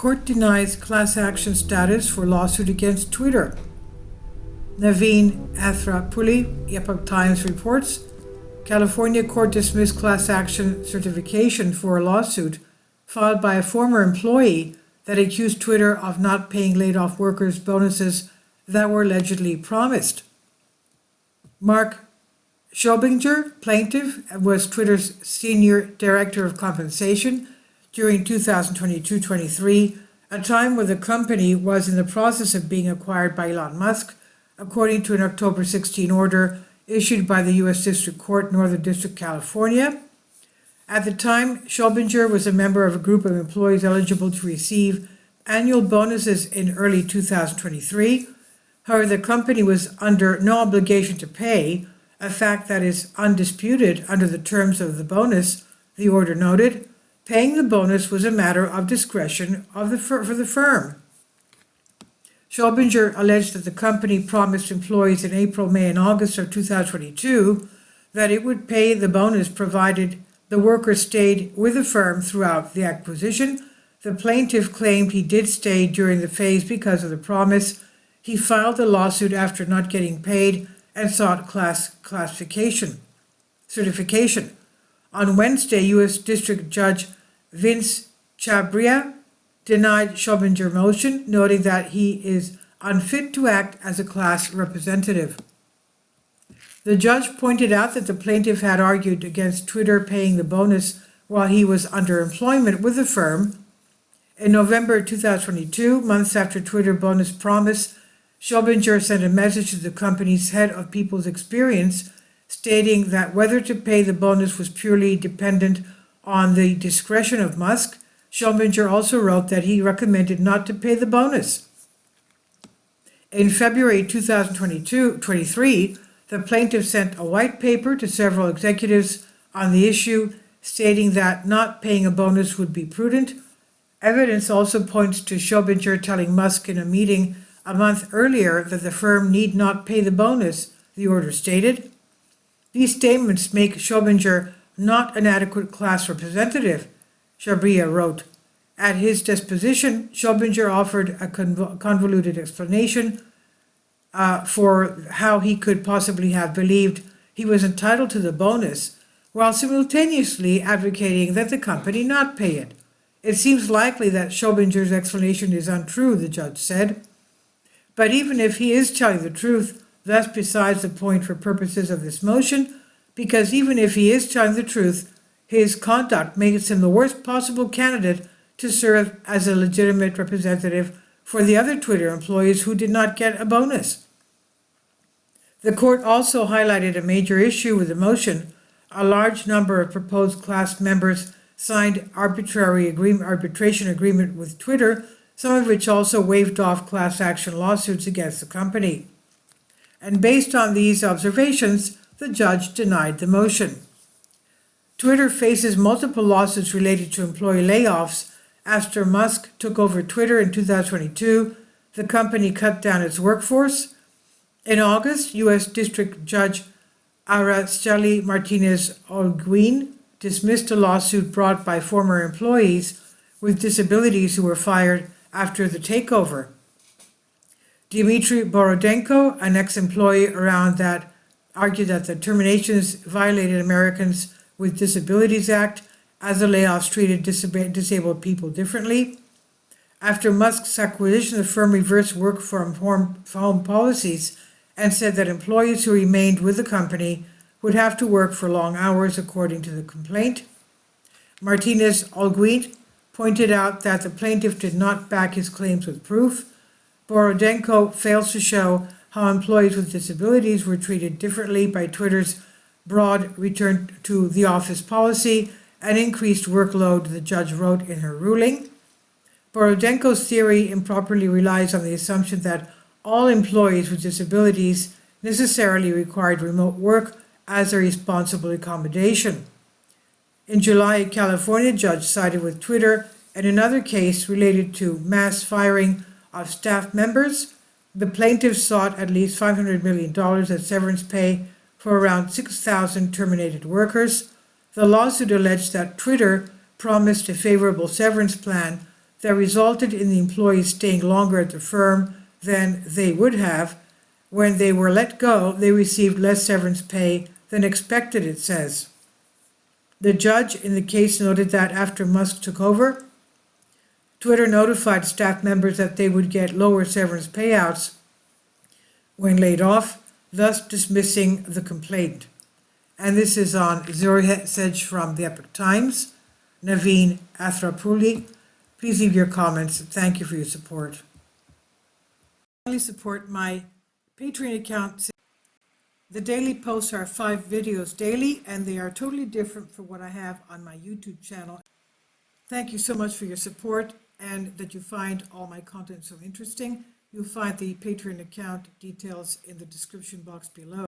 Court denies class action status for lawsuit against Twitter. Naveen Athrappuli, Epoch Times reports, California court dismissed class action certification for a lawsuit filed by a former employee that accused Twitter of not paying laid-off workers bonuses that were allegedly promised. Mark Schobinger, plaintiff, was Twitter's senior director of compensation during 2022-23, a time when the company was in the process of being acquired by Elon Musk, according to an October 16 order issued by the U.S. District Court, Northern District, California. At the time, Schobinger was a member of a group of employees eligible to receive annual bonuses in early 2023. However, the company was under no obligation to pay, a fact that is undisputed under the terms of the bonus, the order noted. Paying the bonus was a matter of discretion for the firm. Schobinger alleged that the company promised employees in April, May, and August of 2022 that it would pay the bonus provided the workers stayed with the firm throughout the acquisition. The plaintiff claimed he did stay during the phase because of the promise. He filed the lawsuit after not getting paid and sought certification. On Wednesday, U.S. District Judge Vince Chabria denied Schobinger's motion, noting that he is unfit to act as a class representative. The judge pointed out that the plaintiff had argued against Twitter paying the bonus while he was under employment with the firm. In November 2022, months after Twitter bonus promise, Schobinger sent a message to the company's head of people's experience, stating that whether to pay the bonus was purely dependent on the discretion of Musk. Schobinger also wrote that he recommended not to pay the bonus. In February 2023, the plaintiff sent a white paper to several executives on the issue, stating that not paying a bonus would be prudent. Evidence also points to Schobinger telling Musk in a meeting a month earlier that the firm need not pay the bonus, the order stated. These statements make Schobinger not an adequate class representative, Chabria wrote. At his disposition, Schobinger offered a convoluted explanation for how he could possibly have believed he was entitled to the bonus, while simultaneously advocating that the company not pay it. It seems likely that Schobinger's explanation is untrue, the judge said. But even if he is telling the truth, that's besides the point for purposes of this motion, because even if he is telling the truth, his conduct makes him the worst possible candidate to serve as a legitimate representative for the other Twitter employees who did not get a bonus. The court also highlighted a major issue with the motion. A large number of proposed class members signed arbitration agreement with Twitter, some of which also waived off class action lawsuits against the company. And based on these observations, the judge denied the motion. Twitter faces multiple lawsuits related to employee layoffs. After Musk took over Twitter in 2022, the company cut down its workforce. In August, U.S. District Judge Araceli Martinez-Olguin dismissed a lawsuit brought by former employees with disabilities who were fired after the takeover. Dmitry Borodenko, an ex-employee around that, argued that the terminations violated Americans with Disabilities Act, as the layoffs treated disabled people differently. After Musk's acquisition, the firm reversed work from home policies and said that employees who remained with the company would have to work for long hours, according to the complaint. Martinez-Olguin pointed out that the plaintiff did not back his claims with proof. Borodenko fails to show how employees with disabilities were treated differently by Twitter's broad return to the office policy and increased workload, the judge wrote in her ruling. Borodenko's theory improperly relies on the assumption that all employees with disabilities necessarily required remote work as a responsible accommodation. In July, a California judge sided with Twitter in another case related to mass firing of staff members. The plaintiffs sought at least $500 million as severance pay for around 6,000 terminated workers. The lawsuit alleged that Twitter promised a favorable severance plan that resulted in the employees staying longer at the firm than they would have. When they were let go, they received less severance pay than expected, it says. The judge in the case noted that after Musk took over, Twitter notified staff members that they would get lower severance payouts when laid off, thus dismissing the complaint. And this is on Zuri Sedge from the Epoch Times. Naveen Athrapuli. Please leave your comments. Thank you for your support. Finally, support my Patreon account. The daily posts are 5 videos daily, and they are totally different from what I have on my YouTube channel. Thank you so much for your support and that you find all my content so interesting. You'll find the Patreon account details in the description box below.